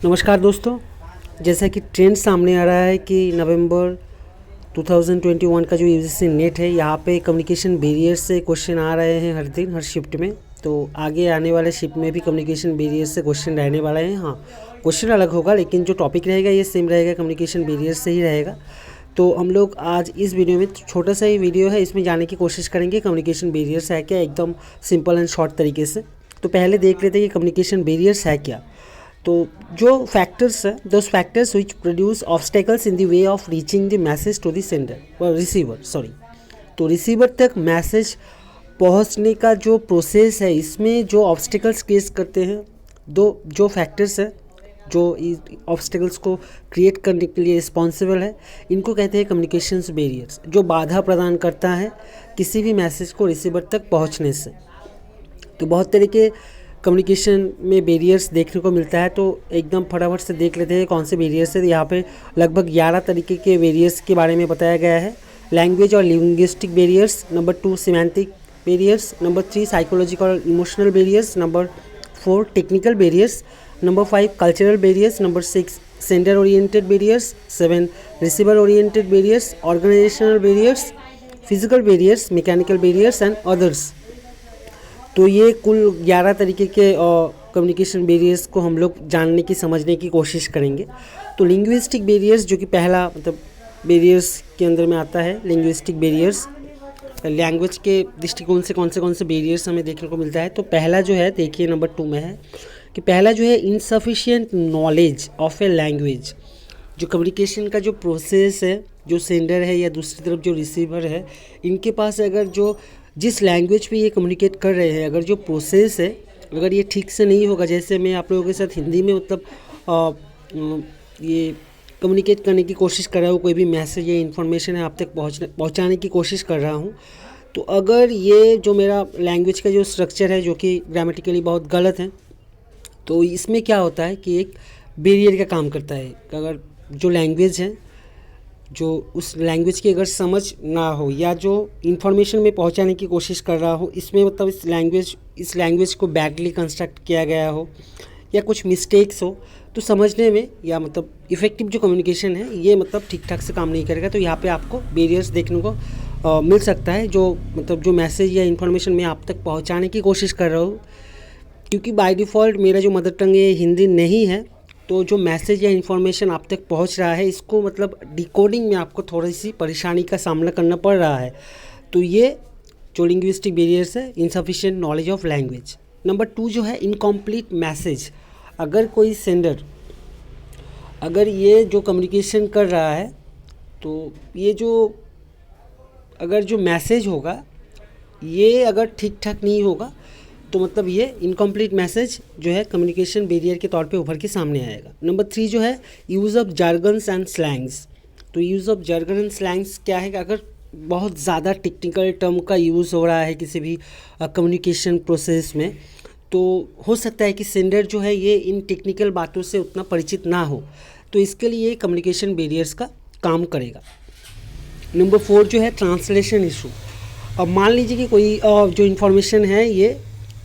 नमस्कार दोस्तों। जैसा कि ट्रेंड सामने आ रहा है कि नवंबर 2021 का जो यूजीसी नेट है, यहाँ पे कम्युनिकेशन बैरियर से क्वेश्चन आ रहे हैं हर दिन हर शिफ्ट में। तो आगे आने वाले शिफ्ट में भी कम्युनिकेशन बैरियर से क्वेश्चन रहने वाले हैं। हाँ, क्वेश्चन अलग होगा लेकिन जो टॉपिक रहेगा ये सेम रहेगा, कम्युनिकेशन बैरियर से ही रहेगा। तो हम लोग आज इस वीडियो में, छोटा सा ही वीडियो है, इसमें जाने की कोशिश करेंगे कम्युनिकेशन बैरियर्स है क्या, एकदम सिंपल एंड शॉर्ट तरीके से। तो पहले देख लेते हैं कि कम्युनिकेशन बैरियर्स है क्या। तो जो फैक्टर्स है, those factors which produce obstacles in the way of reaching the message to the sender और रिसीवर, तो रिसीवर तक मैसेज पहुंचने का जो प्रोसेस है, इसमें जो ऑब्स्टेकल्स क्रिएट करते हैं, दो जो फैक्टर्स है जो ऑब्स्टेकल्स को क्रिएट करने के लिए रिस्पॉन्सिबल है, इनको कहते हैं कम्युनिकेशंस बैरियर्स, जो बाधा प्रदान करता है किसी भी मैसेज को रिसीवर तक पहुंचने से। तो बहुत तरीके कम्युनिकेशन में बैरियर्स देखने को मिलता है, तो एकदम फटाफट से देख लेते हैं कौन से बैरियर्स है। यहाँ पे लगभग 11 तरीके के बैरियर्स के बारे में बताया गया है। लैंग्वेज और linguistic barriers, number 2 semantic barriers, number 3 psychological और emotional barriers, number 4 technical barriers, number 5 cultural barriers, number 6 sender oriented barriers, 7 receiver oriented barriers, organisational barriers, physical barriers, mechanical barriers and others. तो ये कुल 11 तरीके के communication barriers को हम लोग जानने की, समझने की कोशिश करेंगे। तो लिंग्विस्टिक बैरियर्स, जो कि पहला मतलब बैरियर्स के अंदर में आता है, लिंग्विस्टिक बैरियर्स, लैंग्वेज के दृष्टिकोण से कौन से बैरियर्स हमें देखने को मिलता है। तो पहला जो है, देखिए नंबर 2 में है कि पहला जो है insufficient knowledge of a language. जो कम्युनिकेशन का जो प्रोसेस है, जो सेंडर है या दूसरी तरफ जो रिसीवर है, इनके पास अगर जो जिस लैंग्वेज पे ये कम्युनिकेट कर रहे हैं, अगर जो प्रोसेस है अगर ये ठीक से नहीं होगा, जैसे मैं आप लोगों के साथ हिंदी में मतलब ये कम्युनिकेट करने की कोशिश कर रहा हूँ, कोई भी मैसेज या इन्फॉर्मेशन है आप तक पहुँचाने की कोशिश कर रहा हूँ, तो अगर ये जो मेरा लैंग्वेज का जो स्ट्रक्चर है जो कि ग्रामेटिकली बहुत गलत है, तो इसमें क्या होता है कि एक बैरियर का काम करता है। अगर जो लैंग्वेज है, जो उस लैंग्वेज की अगर समझ ना हो या जो इन्फॉर्मेशन में पहुंचाने की कोशिश कर रहा हो, इसमें मतलब इस लैंग्वेज को बैडली कंस्ट्रक्ट किया गया हो या कुछ मिस्टेक्स हो, तो समझने में या मतलब इफ़ेक्टिव जो कम्युनिकेशन है ये मतलब ठीक ठाक से काम नहीं करेगा। तो यहाँ पे आपको बैरियर्स देखने को मिल सकता है, जो मतलब जो मैसेज या इन्फॉर्मेशन मैं आप तक पहुँचाने की कोशिश कर रहा हूँ, क्योंकि बाय डिफ़ॉल्ट मेरा जो मदर टंग है हिंदी नहीं है, तो जो मैसेज या इन्फॉर्मेशन आप तक पहुंच रहा है, इसको मतलब डिकोडिंग में आपको थोड़ी सी परेशानी का सामना करना पड़ रहा है। तो ये जो लिंग्विस्टिक बैरियर्स है, insufficient knowledge of language. Number 2 जो है इनकम्प्लीट मैसेज। अगर कोई सेंडर अगर ये जो कम्युनिकेशन कर रहा है, तो ये जो अगर जो मैसेज होगा ये अगर ठीक ठाक नहीं होगा, तो मतलब ये इनकम्प्लीट मैसेज जो है कम्युनिकेशन बैरियर के तौर पे उभर के सामने आएगा। नंबर 3 जो है use of jargons and slangs. तो use of jargon and slangs क्या है कि अगर बहुत ज़्यादा टेक्निकल टर्म का यूज़ हो रहा है किसी भी कम्युनिकेशन प्रोसेस में, तो हो सकता है कि सेंडर जो है ये इन टेक्निकल बातों से उतना परिचित ना हो, तो इसके लिए कम्युनिकेशन बैरियर्स का काम करेगा। नंबर 4 जो है ट्रांसलेशन इशू। अब मान लीजिए कि कोई जो इन्फॉर्मेशन है ये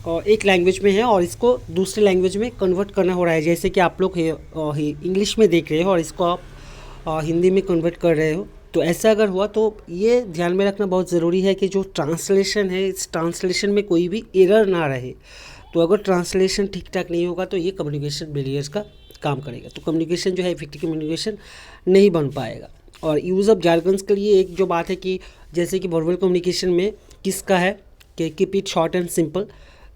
एक लैंग्वेज में है और इसको दूसरे लैंग्वेज में कन्वर्ट करना हो रहा है, जैसे कि आप लोग इंग्लिश में देख रहे हो और इसको आप हिंदी में कन्वर्ट कर रहे हो। तो ऐसा अगर हुआ तो ये ध्यान में रखना बहुत ज़रूरी है कि जो ट्रांसलेशन है, इस ट्रांसलेशन में कोई भी एरर ना रहे। तो अगर ट्रांसलेशन ठीक ठाक नहीं होगा तो ये कम्युनिकेशन बैरियर्स का काम करेगा, तो कम्युनिकेशन जो है इफेक्टिव कम्युनिकेशन नहीं बन पाएगा। और यूज़ ऑफ जार्गन्स के लिए एक जो बात है कि जैसे कि वर्बल कम्युनिकेशन में किसका है कि keep it short and simple.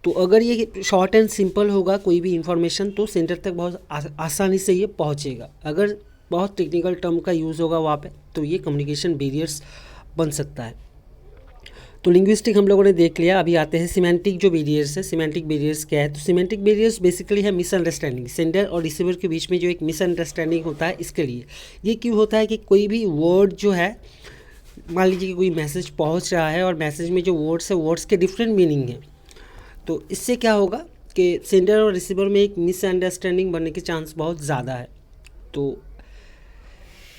तो अगर ये शॉर्ट एंड सिंपल होगा कोई भी इन्फॉर्मेशन, तो सेंडर तक बहुत आसानी से ये पहुँचेगा। अगर बहुत टेक्निकल टर्म का यूज़ होगा वहाँ पे, तो ये कम्युनिकेशन बैरियर्स बन सकता है। तो लिंग्विस्टिक हम लोगों ने देख लिया। अभी आते हैं सिमेंटिक जो बैरियर्स है। सिमेंटिक बैरियर्स क्या है? तो सिमेंटिक बैरियर्स बेसिकली है मिसअंडरस्टैंडिंग। सेंडर और रिसीवर के बीच में जो एक मिसअंडरस्टैंडिंग होता है, इसके लिए ये क्यों होता है कि कोई भी वर्ड जो है, मान लीजिए कि कोई मैसेज पहुँच रहा है और मैसेज में जो वर्ड्स है, वर्ड्स के डिफरेंट मीनिंग है, तो इससे क्या होगा कि सेंडर और रिसीवर में एक मिसअंडरस्टैंडिंग बनने के चांस बहुत ज़्यादा है। तो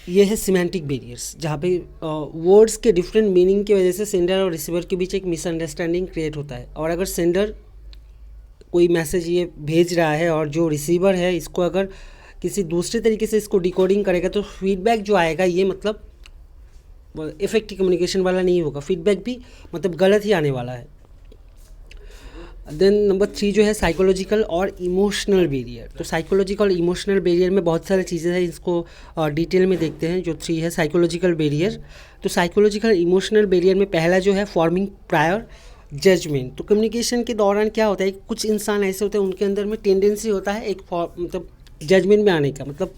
ये है सिमेंटिक बैरियर्स, जहाँ पे वर्ड्स के डिफरेंट मीनिंग की वजह से सेंडर और रिसीवर के बीच एक मिसअंडरस्टैंडिंग क्रिएट होता है। और अगर सेंडर कोई मैसेज ये भेज रहा है और जो रिसीवर है इसको अगर किसी दूसरे तरीके से इसको डिकोडिंग करेगा तो फीडबैक जो आएगा ये मतलब इफेक्टिव कम्युनिकेशन वाला नहीं होगा, फीडबैक भी मतलब गलत ही आने वाला है। देन नंबर 3 जो है साइकोलॉजिकल और इमोशनल बैरियर। तो साइकोलॉजिकल और इमोशनल बैरियर में बहुत सारी चीज़ें हैं, इसको डिटेल में देखते हैं। जो 3 है साइकोलॉजिकल बैरियर, तो साइकोलॉजिकल इमोशनल बैरियर में पहला जो है फॉर्मिंग प्रायर जजमेंट। तो कम्युनिकेशन के दौरान क्या होता है, कुछ इंसान ऐसे होते हैं उनके अंदर में टेंडेंसी होता है एक मतलब जजमेंट में आने का, मतलब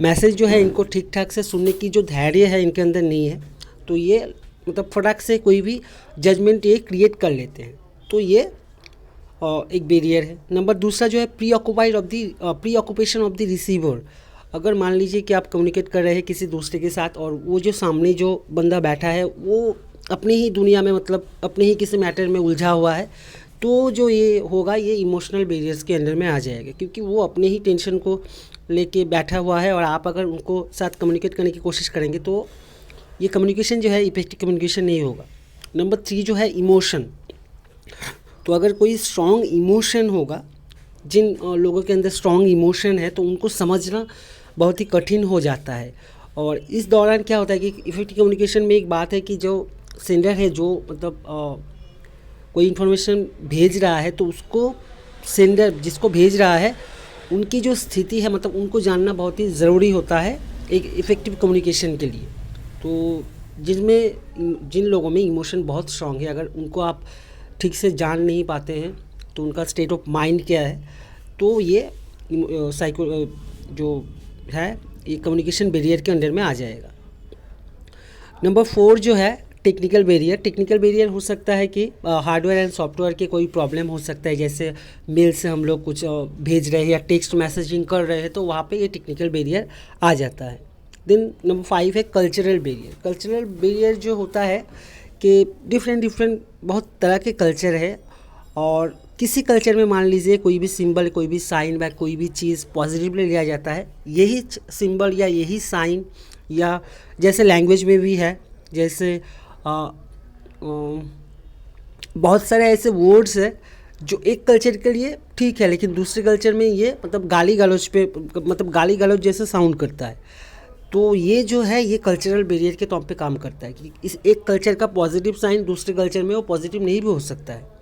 मैसेज जो है इनको ठीक ठाक से सुनने की जो धैर्य है इनके अंदर नहीं है, तो ये मतलब फटाक से कोई भी जजमेंट ये क्रिएट कर लेते हैं, तो ये एक बैरियर है। नंबर दूसरा जो है pre occupation of the receiver. अगर मान लीजिए कि आप कम्युनिकेट कर रहे हैं किसी दूसरे के साथ और वो जो सामने जो बंदा बैठा है वो अपनी ही दुनिया में मतलब अपने ही किसी मैटर में उलझा हुआ है, तो जो ये होगा ये इमोशनल बैरियर्स के अंडर में आ जाएगा, क्योंकि वो अपने ही टेंशन को लेके बैठा हुआ है और आप अगर उनको साथ कम्युनिकेट करने की कोशिश करेंगे तो ये कम्युनिकेशन जो है इफेक्टिव कम्युनिकेशन नहीं होगा। नंबर 3 जो है इमोशन। तो अगर कोई स्ट्रॉन्ग इमोशन होगा, जिन लोगों के अंदर स्ट्रॉन्ग इमोशन है तो उनको समझना बहुत ही कठिन हो जाता है। और इस दौरान क्या होता है कि इफेक्टिव कम्युनिकेशन में एक बात है कि जो सेंडर है जो मतलब कोई इन्फॉर्मेशन भेज रहा है तो उसको सेंडर जिसको भेज रहा है उनकी जो स्थिति है मतलब उनको जानना बहुत ही ज़रूरी होता है एक इफ़ेक्टिव कम्युनिकेशन के लिए। तो जिन लोगों में इमोशन बहुत स्ट्रॉन्ग है, अगर उनको आप ठीक से जान नहीं पाते हैं तो उनका स्टेट ऑफ माइंड क्या है, तो ये जो है ये कम्युनिकेशन बैरियर के अंडर में आ जाएगा। नंबर 4 जो है टेक्निकल बैरियर। टेक्निकल बैरियर हो सकता है कि हार्डवेयर एंड सॉफ्टवेयर के कोई प्रॉब्लम हो सकता है, जैसे मेल से हम लोग कुछ भेज रहे हैं या टेक्स्ट मैसेजिंग कर रहे हैं तो वहाँ पे ये टेक्निकल बैरियर आ जाता है। देन नंबर 5 है कल्चरल बैरियर। कल्चरल बैरियर जो होता है कि डिफरेंट बहुत तरह के कल्चर है और किसी कल्चर में मान लीजिए कोई भी सिंबल, कोई भी साइन या कोई भी चीज़ पॉजिटिवली लिया जाता है, यही सिंबल या यही साइन या जैसे लैंग्वेज में भी है, जैसे बहुत सारे ऐसे वर्ड्स है जो एक कल्चर के लिए ठीक है लेकिन दूसरे कल्चर में ये मतलब गाली गलौज जैसे साउंड करता है। तो ये जो है ये कल्चरल बैरियर के तौर पे काम करता है कि इस एक कल्चर का पॉजिटिव साइन दूसरे कल्चर में वो पॉजिटिव नहीं भी हो सकता है।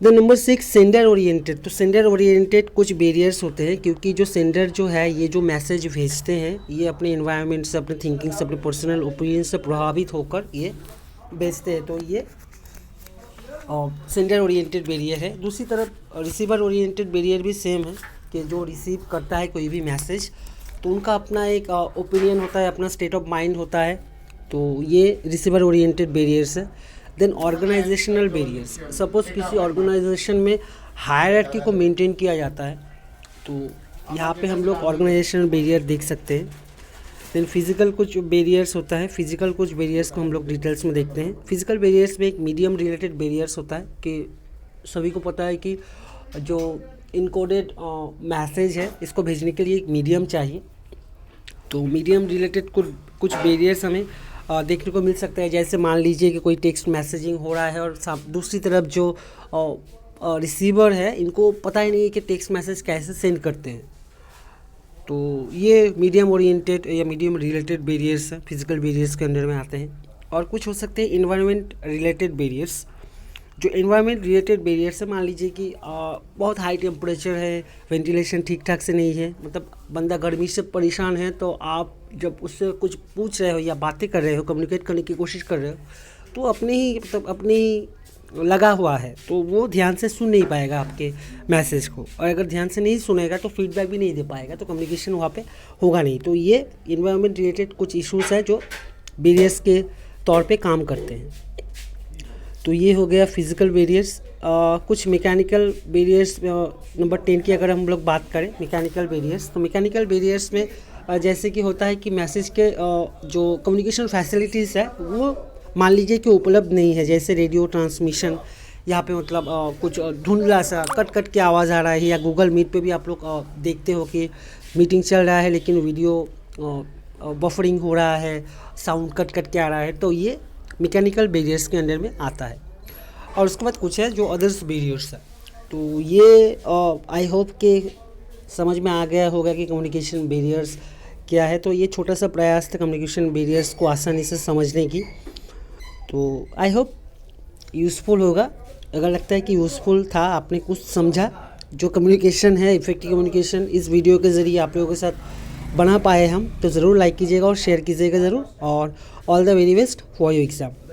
The number 6 sender oriented. तो सेंडर ओरिएंटेड कुछ बैरियर्स होते हैं, क्योंकि जो सेंडर जो है ये जो मैसेज भेजते हैं ये अपने एनवायरनमेंट से, अपने थिंकिंग से, अपने पर्सनल ओपिनियन से प्रभावित होकर ये भेजते हैं, तो ये सेंडर ओरिएंटेड बैरियर है। दूसरी तरफ रिसीवर ओरिएंटेड बैरियर भी सेम है कि जो रिसीव करता है कोई भी मैसेज तो उनका अपना एक ओपिनियन होता है, अपना स्टेट ऑफ माइंड होता है, तो ये रिसीवर ओरिएंटेड बैरियर्स है। Then organisational barriers. सपोज़ किसी ऑर्गेनाइजेशन में हायरार्की को मेंटेन किया जाता है तो यहाँ पे हम लोग ऑर्गेनाइजेशनल बैरियर देख सकते हैं। देन फिजिकल कुछ बैरियर्स होता है, फिजिकल कुछ बैरियर्स को हम लोग डिटेल्स में देखते हैं। फिजिकल बैरियर्स में एक मीडियम रिलेटेड बैरियर्स होता है कि सभी को पता है कि जो इनकोडेड मैसेज है इसको भेजने के लिए एक मीडियम चाहिए, तो मीडियम रिलेटेड कुछ बैरियर्स हमें देखने को मिल सकता है। जैसे मान लीजिए कि कोई टेक्स्ट मैसेजिंग हो रहा है और दूसरी तरफ जो रिसीवर है इनको पता ही नहीं है कि टेक्स्ट मैसेज कैसे सेंड करते हैं, तो ये मीडियम ओरिएंटेड या मीडियम रिलेटेड बैरियर्स हैं, फिजिकल बैरियर्स के अंदर में आते हैं। और कुछ हो सकते हैं इन्वायरमेंट रिलेटेड बैरियर्स। जो इन्वायरमेंट रिलेटेड बैरियर्स है, मान लीजिए कि बहुत हाई टेम्परेचर है, वेंटिलेशन ठीक ठाक से नहीं है, मतलब बंदा गर्मी से परेशान है, तो आप जब उससे कुछ पूछ रहे हो या बातें कर रहे हो, कम्युनिकेट करने की कोशिश कर रहे हो, तो अपने ही लगा हुआ है, तो वो ध्यान से सुन नहीं पाएगा आपके मैसेज को, और अगर ध्यान से नहीं सुनेगा तो फीडबैक भी नहीं दे पाएगा, तो कम्युनिकेशन वहाँ पे होगा नहीं। तो ये इन्वायरमेंट रिलेटेड कुछ इश्यूज़ है जो बैरियर्स के तौर पे काम करते हैं। तो ये हो गया फिजिकल बैरियर्स। कुछ मैकेनिकल बैरियर्स नंबर 10 की अगर हम लोग बात करें मैकेनिकल बैरियर्स, तो मैकेनिकल बैरियर्स में जैसे कि होता है कि मैसेज के जो कम्युनिकेशन फैसिलिटीज़ है वो मान लीजिए कि उपलब्ध नहीं है, जैसे रेडियो ट्रांसमिशन, यहाँ पे मतलब कुछ धुंधला सा कट के आवाज़ आ रहा है, या गूगल मीट पे भी आप लोग देखते हो कि मीटिंग चल रहा है लेकिन वीडियो बफरिंग हो रहा है, साउंड कट के आ रहा है, तो ये मैकेनिकल बैरियर्स के अंदर में आता है। और उसके बाद कुछ है जो अदर्स बैरियर्स है, तो ये आई होप कि समझ में आ गया होगा कि कम्युनिकेशन बैरियर्स क्या है। तो ये छोटा सा प्रयास था कम्युनिकेशन बैरियर्स को आसानी से समझने की। तो आई होप यूज़फुल होगा। अगर लगता है कि यूज़फुल था, आपने कुछ समझा, जो कम्युनिकेशन है, इफेक्टिव कम्युनिकेशन इस वीडियो के ज़रिए आप लोगों के साथ बना पाए हम, तो ज़रूर लाइक कीजिएगा और शेयर कीजिएगा ज़रूर। और all the very best for your exam.